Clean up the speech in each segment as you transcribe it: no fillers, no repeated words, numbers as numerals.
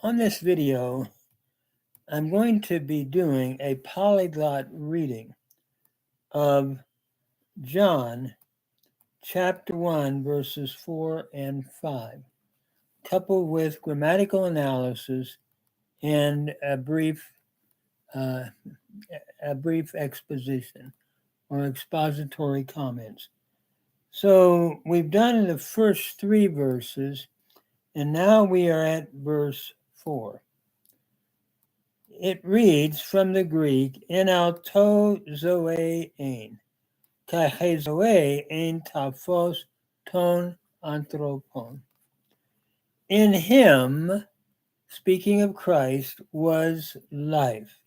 On this video, I'm going to be doing a polyglot reading of John chapter 1, verses 4 and 5, coupled with grammatical analysis and a brief exposition or expository comments. So we've done the first 3 verses, and now we are at verse 4. It reads from the Greek, en auto zoe ein, kai zoe ein taphos ton anthropon. In him, speaking of Christ, was life,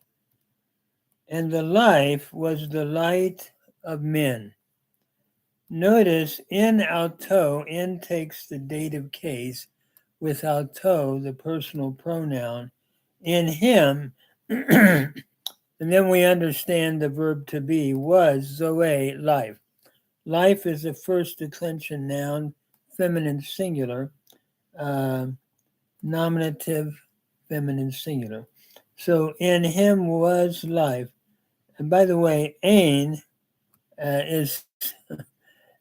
and the life was the light of men. Notice in auto, in takes the dative case with auto, the personal pronoun, in him, and then we understand the verb to be was zoe, life. Life is the first declension noun, feminine singular, nominative, feminine singular. So in him was life. And by the way, ein is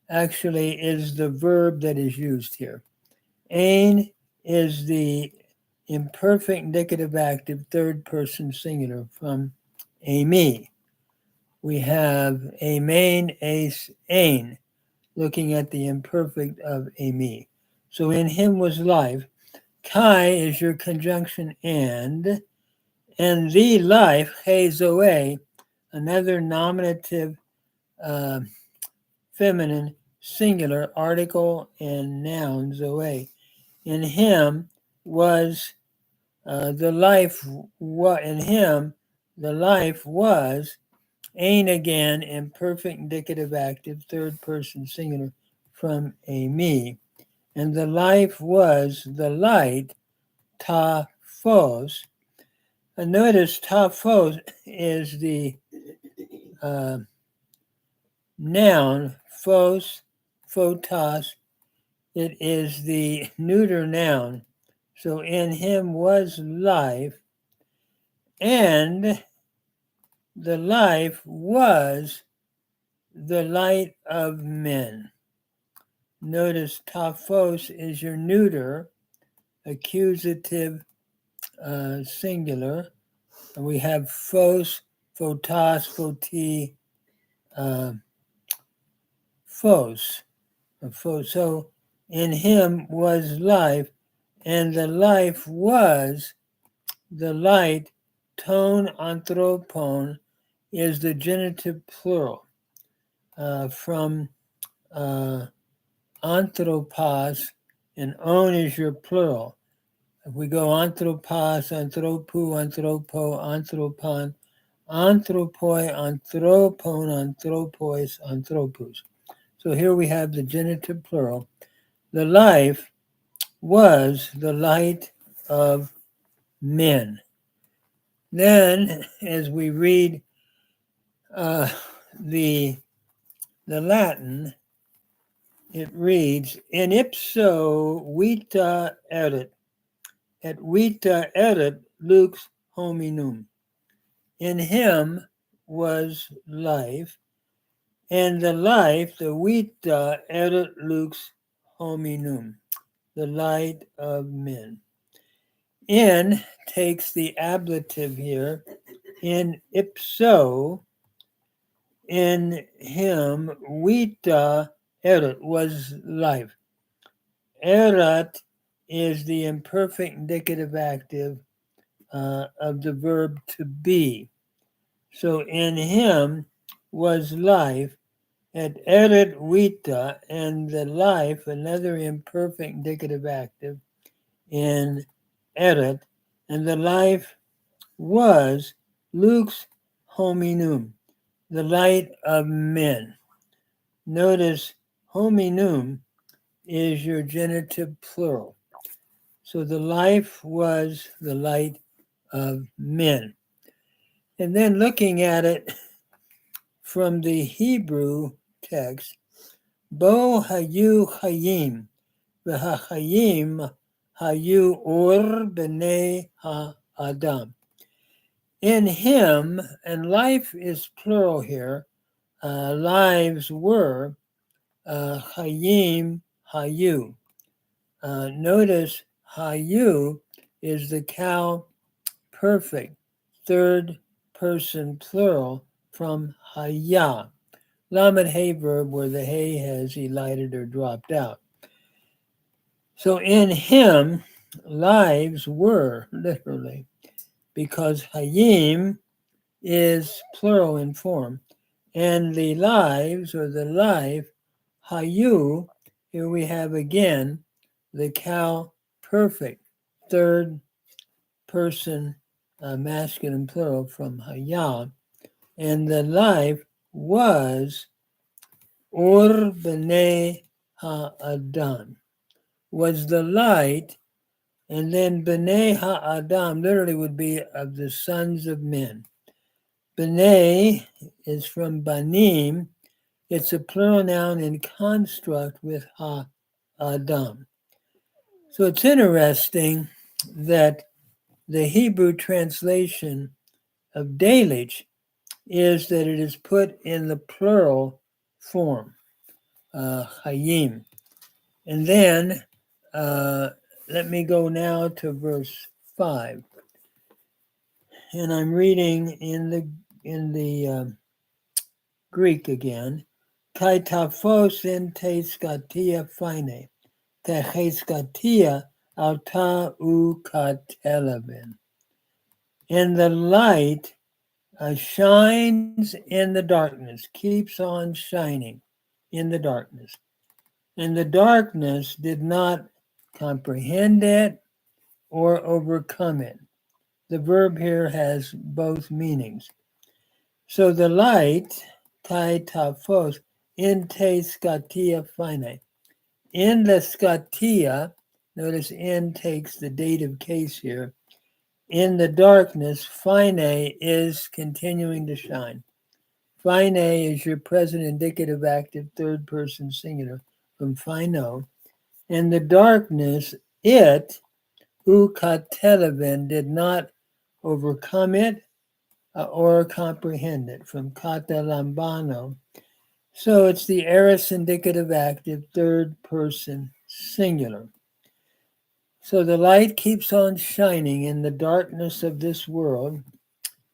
the verb that is used here. Ein is the imperfect indicative active third person singular from eimi. We have emein, ace, ein, looking at the imperfect of eimi. So in him was life. Kai is your conjunction and the life, he zoe, another nominative feminine singular article and noun zoe. In him was the life. In him the life was ein again imperfect indicative active third person singular from eimi, and the life was the light ta phos. And notice ta phos is the noun phos, photos. It is the neuter noun. So in him was life, and the life was the light of men. Notice taphos is your neuter, accusative singular. And we have phos, photos, photi, phos. So in him was life, and the life was the light. Ton anthropon is the genitive plural from anthropos, and on is your plural. If we go anthropos, anthropu, anthropo, anthropon, anthropoi, anthropon, anthropois, anthropus. So here we have the genitive plural. The life was the light of men. Then, as we read the Latin, it reads, in ipso vita erit, et vita erit lux hominum. In him was life, and the life, the vita erit lux hominum, the light of men. In takes the ablative here, in ipso, in him, vita erat was life. Erat is the imperfect indicative active of the verb to be. So in him was life, et erat vita, and the life, another imperfect indicative active in erat, and the life was lux hominum, the light of men. Notice hominum is your genitive plural. So the life was the light of men. And then looking at it from the Hebrew text, bo hayu hayim, v'hachayim hayu or b'nei ha'adam. In him, and life is plural here, lives were, hayim hayu. Notice hayu is the cow perfect, third person plural from haya. Lamed hay verb where the hay has elided or dropped out. So in him, lives were, literally, because hayim is plural in form. And the lives, or the life, hayu, here we have again the cow perfect, third person masculine plural from haya. And the life was or b'nei ha'adam, was the light, and then b'nei ha'adam literally would be of the sons of men. B'nei is from banim. It's a plural noun in construct with ha'adam. So it's interesting that the Hebrew translation of Dalich is that it is put in the plural form, hayim. And then let me go now to verse 5. And I'm reading in the Greek again. Kai tafos en te skatia fine, te skatia alta u katelevin. And the light shines in the darkness, keeps on shining in the darkness. And the darkness did not comprehend it or overcome it. The verb here has both meanings. So the light, kai tafos, in te skatia fine. In the skatia, notice in takes the dative case here. In the darkness, fine is continuing to shine. Fine is your present indicative active third person singular from fino. In the darkness, it, ukateleven, did not overcome it or comprehend it from katelambano. So it's the aorist indicative active third person singular. So the light keeps on shining in the darkness of this world,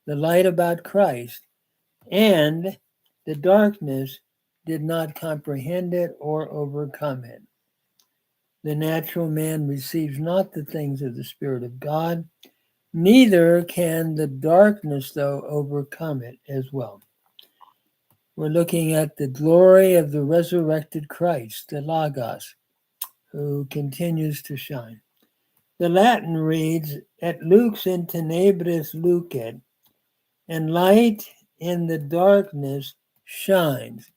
the light about Christ, and the darkness did not comprehend it or overcome it. The natural man receives not the things of the Spirit of God, neither can the darkness, though, overcome it as well. We're looking at the glory of the resurrected Christ, the Logos, who continues to shine. The Latin reads, et lux in tenebris lucet, and light in the darkness shines.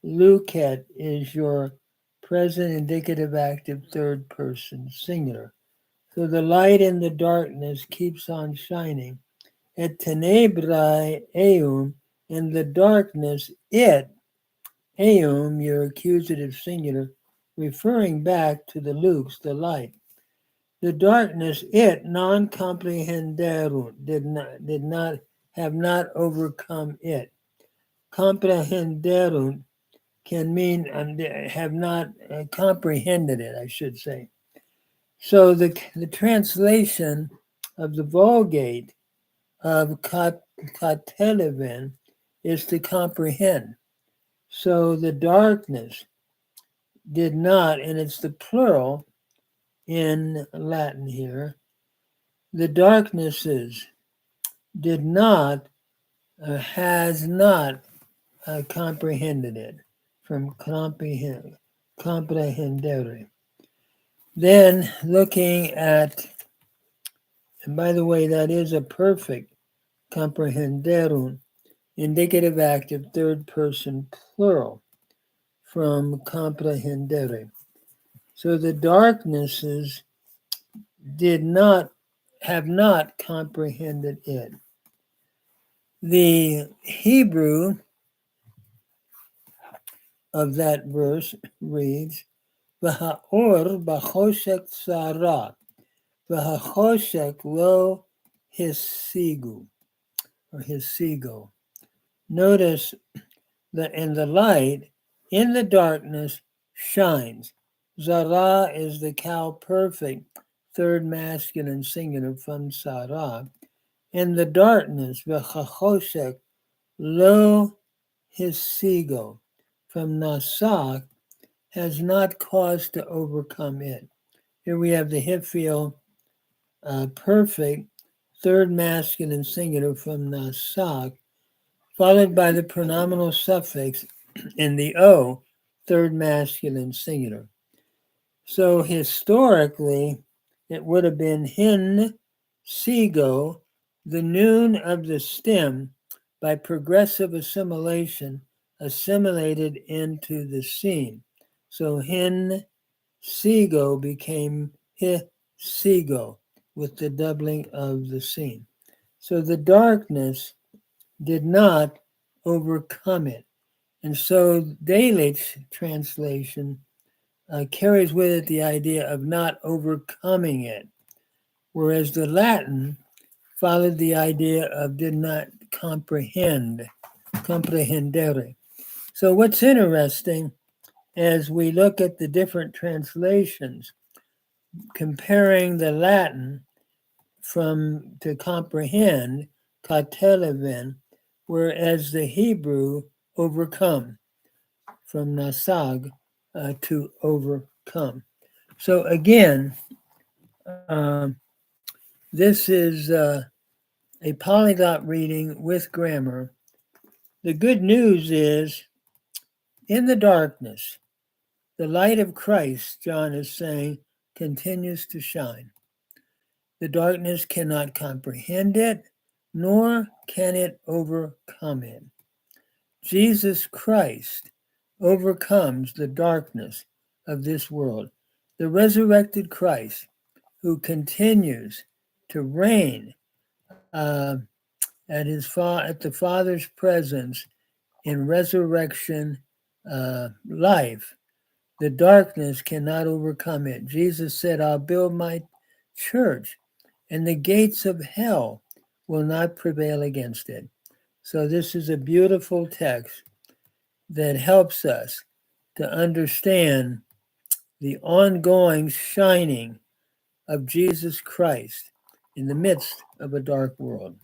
Lucet is your present indicative active third person singular. So the light in the darkness keeps on shining. Et tenebrae eum, in the darkness it, eum, your accusative singular, referring back to the lux, the light. The darkness, it, non comprehenderunt, have not overcome it. Comprehenderunt can mean have not comprehended it, I should say. So the translation of the Vulgate of kateleven is to comprehend. So the darkness did not, and it's the plural in Latin here, the darknesses did not, has not comprehended it from comprehendere. Then looking at, and by the way, that is a perfect comprehenderum, indicative active third person plural from comprehendere. So the darknesses have not comprehended it. The Hebrew of that verse reads, V'ha'or b'choshek tzara, v'ha'choshek lo hisigu, or hisigo. Notice that in the light, in the darkness, shines. Zara is the cow perfect, third masculine singular from Sarah. In the darkness, v'chachoshek lo hisigo, from Nasak, has not caused to overcome it. Here we have the Hifil perfect, third masculine singular from Nasak, followed by the pronominal suffix in the O, third masculine singular. So historically, it would have been hin, sigo, the noon of the stem, by progressive assimilation, assimilated into the scene. So hin, sigo became hi, sigo, with the doubling of the scene. So the darkness did not overcome it. And so Delitzsch's translation carries with it the idea of not overcoming it, whereas the Latin followed the idea of did not comprehend, comprehendere. So what's interesting as we look at the different translations, comparing the Latin from to comprehend, kateleven, whereas the Hebrew overcome, from nasag, to overcome. So again, this is a polyglot reading with grammar. The good news is, in the darkness, the light of Christ, John is saying, continues to shine. The darkness cannot comprehend it, nor can it overcome it. Jesus Christ overcomes the darkness of this world. The resurrected Christ, who continues to reign at the Father's presence in resurrection life, the darkness cannot overcome it. Jesus said, "I'll build my church, and the gates of hell will not prevail against it." So this is a beautiful text that helps us to understand the ongoing shining of Jesus Christ in the midst of a dark world.